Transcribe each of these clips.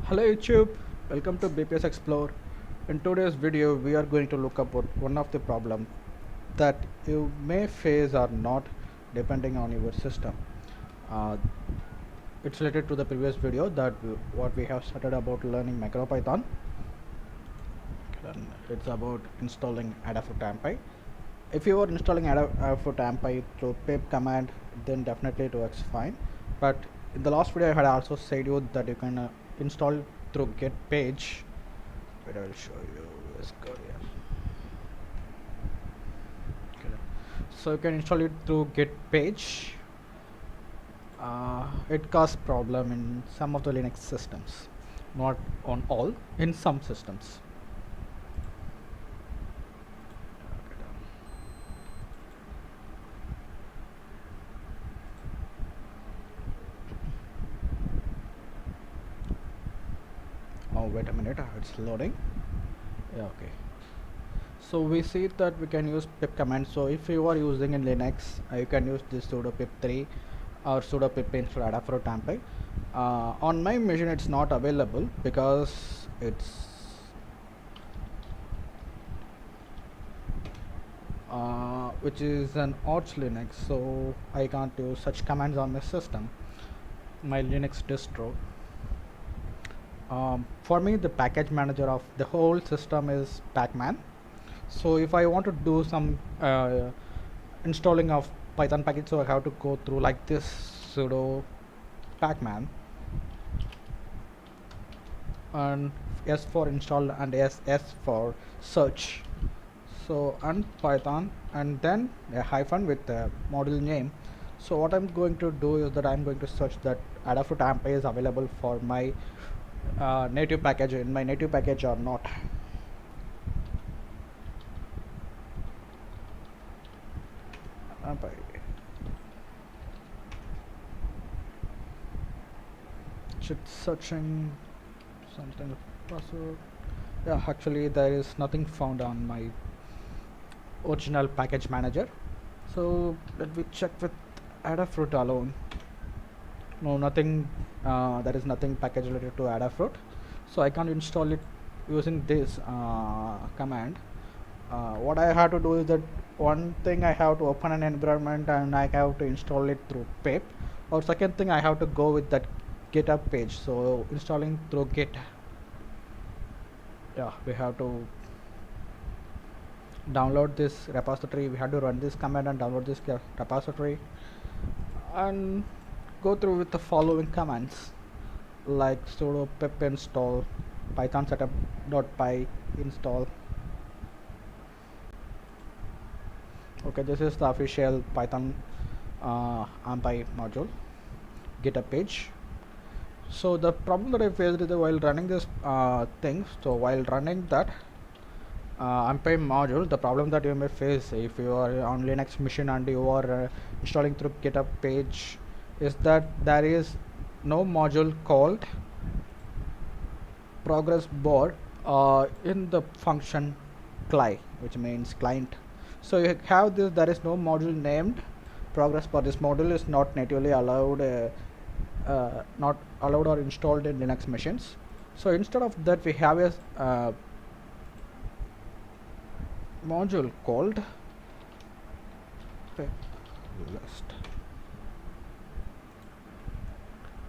Hello YouTube, welcome to BPS Explore. In today's video we are going to look about one of the problem that you may face or not depending on your system. Uh, it's related to the previous video that what we have started about learning MicroPython. And it's about installing Adafruit-ampy. If you are installing Adafruit-ampy through pip command, then definitely it works fine. But in the last video I had also said you that you can install through get page. Wait, I will show you this code here. Okay. So you can install it through get page. It causes problem in some of the Linux systems, not on all, in some systems. Oh, wait a minute, it's loading. Yeah, okay. So we see that we can use pip command. So if you are using in Linux, you can use this sudo pip3 or sudo pip install Adafruit-ampy. On my machine it's not available because it's which is an Arch Linux, so I can't use such commands on my system, my Linux distro. For me the package manager of the whole system is Pacman. So if I want to do some installing of Python package, so I have to go through like this sudo pacman and s for install and s for search. So and Python and then a hyphen with the module name. So what I'm going to do is that I'm going to search that Adafruit-ampy is available for my native package in my native package or not. It's searching something password. Yeah, actually there is nothing found on my original package manager. So let me check with Adafruit alone. No, nothing. There is nothing package related to Adafruit, so I can't install it using this command. What I have to do is that one thing I have to open an environment and I have to install it through pip, or second thing I have to go with that GitHub page. So installing through Git. Yeah, we have to download this repository. We have to run this command and download this repository and go through with the following commands like sudo pip install python setup.py install. Okay, this is the official Python ampy module GitHub page. So the problem that I faced is that while running this thing, so while running that ampy module, the problem that you may face if you are on Linux machine and you are installing through GitHub page is that there is no module called progress bar in the function cli, which means client. So you have this, there is no module named progress bar. This module is not natively allowed not allowed or installed in Linux machines. So instead of that we have a module called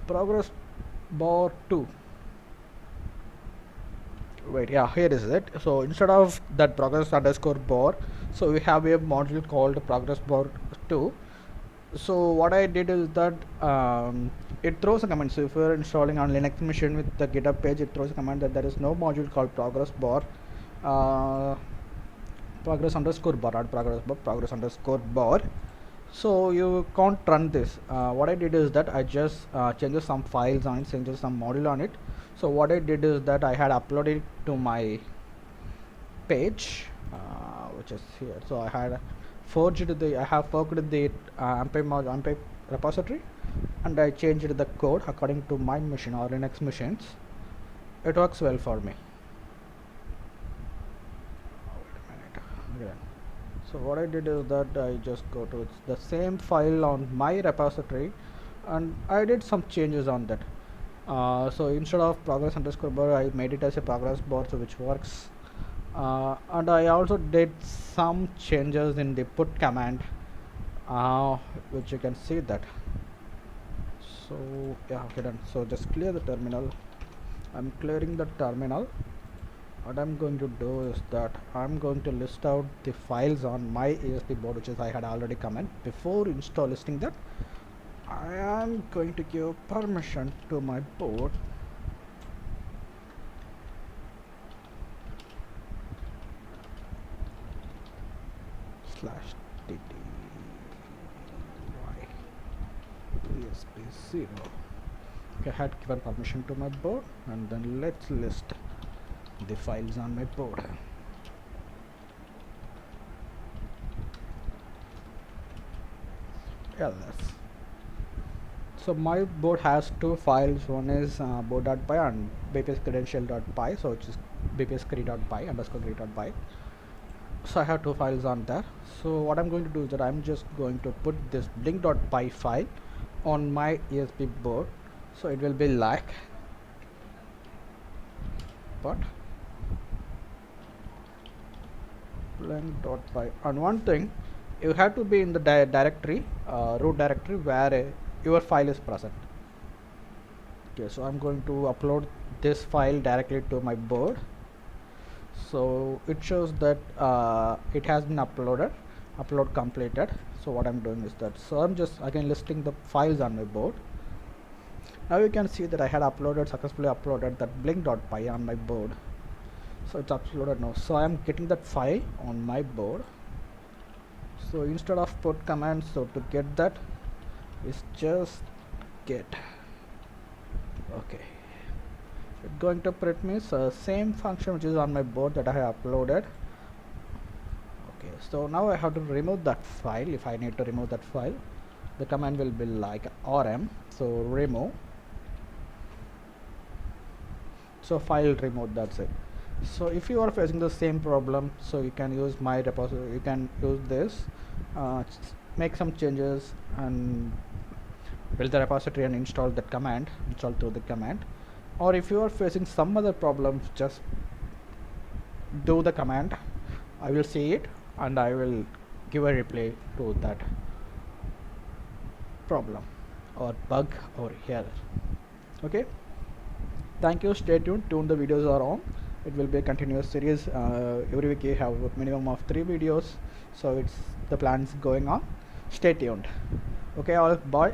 progress bar 2. Wait, yeah, here is it. So instead of that progress underscore bar, so we have a module called progress bar 2. So what I did is that it throws a command. So if you're installing on Linux machine with the GitHub page, it throws a command that there is no module called progress bar, progress underscore bar, not progress bar, progress underscore bar. So you can't run this. What I did is that I just changed some files on it, changed some module on it. So what I did is that I had uploaded it to my page, which is here. So I had forked the ampy repository, and I changed the code according to my machine or Linux machines. It works well for me. Wait a minute. So what I did is that I just go to the same file on my repository and I did some changes on that. So instead of progress underscore bar, I made it as a progress bar, so which works. And I also did some changes in the put command, which you can see that. So yeah, okay, done. So just clear the terminal. I'm clearing the terminal. What I'm going to do is that I'm going to list out the files on my ASP board, which is I had already commented. Before listing that, I am going to give permission to my board slash tti ASP0. Okay, I had given permission to my board, and then let's list the files on my board. ls. So my board has two files. One is board.py and bpscredential.py, so which is bpscre.py underscore grid.py. So I have two files on there. So what I'm going to do is that I'm just going to put this blink.py file on my ESP board. So it will be like but blink.py. And one thing, you have to be in the directory, root directory where your file is present. Okay, so I'm going to upload this file directly to my board. So it shows that it has been upload completed. So what I'm doing is that, so I'm just again listing the files on my board. Now you can see that I had successfully uploaded that blink.py on my board. So it's uploaded now. So I'm getting that file on my board. So instead of put command, so to get that is just get. Okay, it's going to print me same function which is on my board that I have uploaded. Okay, so now I have to remove that file. If I need to remove that file, the command will be like rm, so remove, so file remove, that's it. So if you are facing the same problem, so you can use my repository, you can use this, make some changes and build the repository and install that command, install through the command. Or if you are facing some other problems, just do the command. I will see it and I will give a reply to that problem or bug or error. Okay, thank you, stay tuned. The videos are on. It will be a continuous series. Every week you have a minimum of 3 videos, so it's the plans going on. Stay tuned. Okay, all, bye.